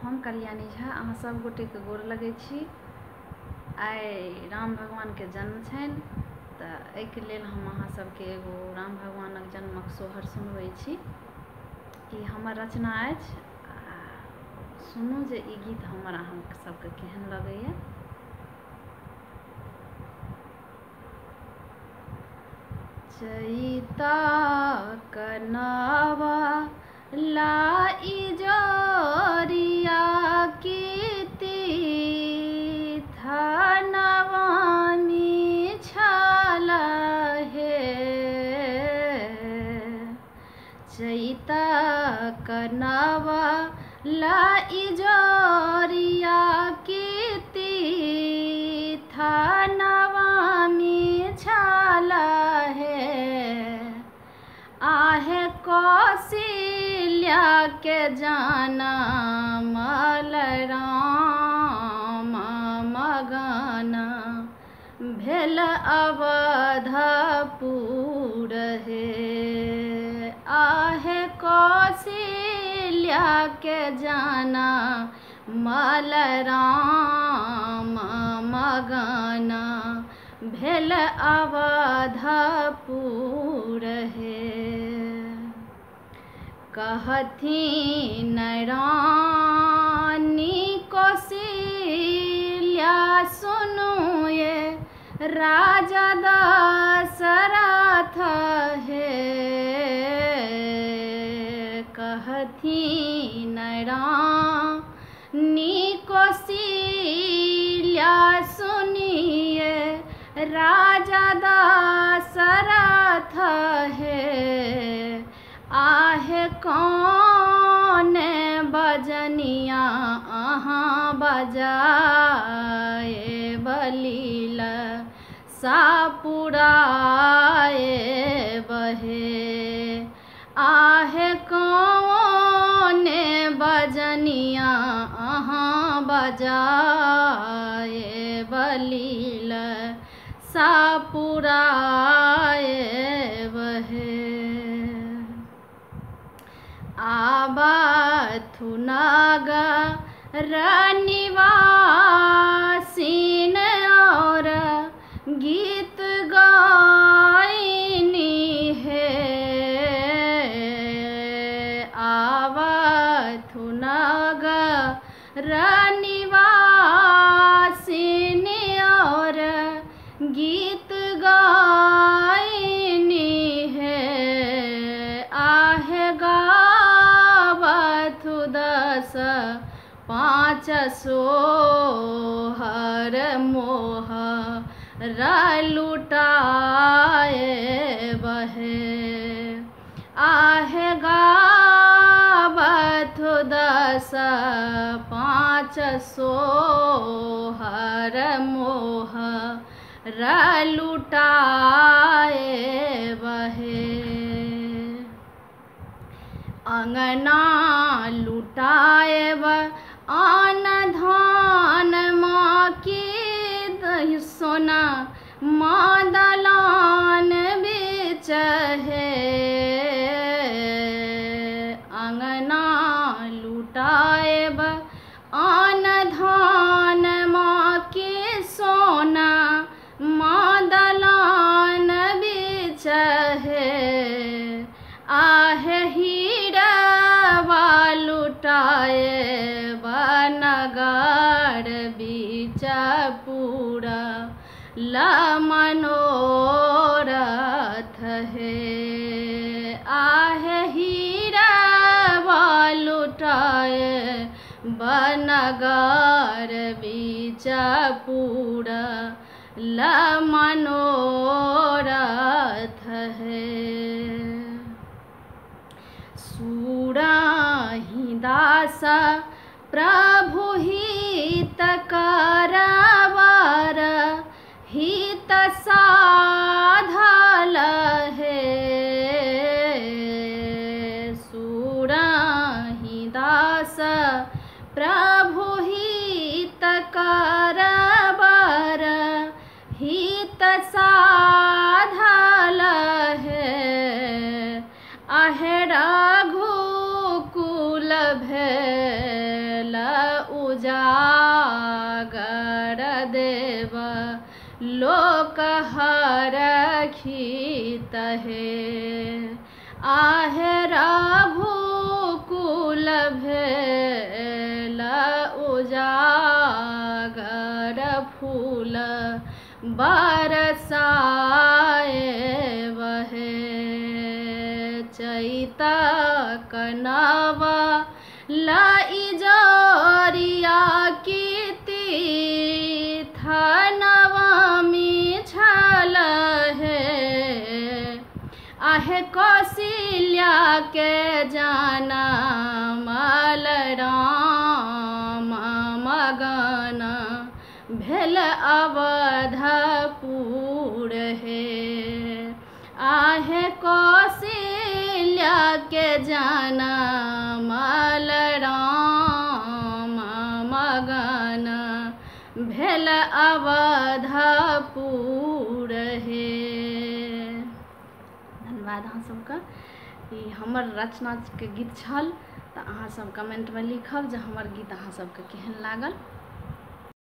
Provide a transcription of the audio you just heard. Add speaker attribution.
Speaker 1: हम कल्याणी झा अहाँ सब गोटे के गोर लगै छी। आइ राम भगवान के जन्म छनि तऽ एहिके लेल हम अहाँ सबके एगो राम भगवानक जन्मक सोहर सुनबै छी। ई हमर रचना अछि आ सुनू जे ई गीत हमर अहाँ सबके केहन लगैए। चैता कनवा लाई जोरिया कीती थनवामी छल हे। चैता कनवा लाई जोरिया कीती थनवामी छल हे। आहे कौशल्या के जनमल राम मगन भेल अवधपुर हे। आहे कौशल्या के जनमल राम मगन भेल अवधपुर हे। कहथिन रानी कौशल्या सुनु ये राजा दशरथ हे। कहथिन रानी कौशल्या सुनिए राजा दशरथ हे। आहे कौन बजनिया अहाँ बजाए बलील सापुराए बहे। आहे कौन बजनिया अहाँ बजाए बलील सापुराए बहे। आबथु नगर निवासिन और गीत गाइनी हे। आबथु नगर निवासिन और गीत गाइनी है। आहे गावथु 10 5 सोहर मोह लुटाए बहे। आहे गावथु 10 5 सोहर मोह लुटाए बहे। अंगना लुटाएब आन धान माँ की सोना माँ दलान बीच है। अंगना लुटाएब आन धान माँ की सोना माँ दलान बीच है। आहे हीरवा लुटाए बनगर बीच पूरा मनोरथ है। आहे हीरवा लुटाए बनगर बीच पूरा मनोरथ है। सुराही दास प्रभु हित करवर हित साधल हे। सुराही दास प्रभु हित करवर हित साधल है। आहे रघुकुल भेल उजागर देव लोक हरखित हे। आहे रघुकुल भेल उजागर फूल बरसाए बहे। चैत कनव लइजरिया कीर्ति नवमी छल हे। आहे कौशल्या के जनमल राम मगन भेल अवधपुर हे। आहे कौशल्या के जनमल राम मगन भेल अवधपुर हे। धन्यवाद अहाँ सबके। ई हमर रचना के गीत छल, तऽ अहाँ सब कमेंट में लिखब जे हमर गीत अहाँ सबके केहन लागल।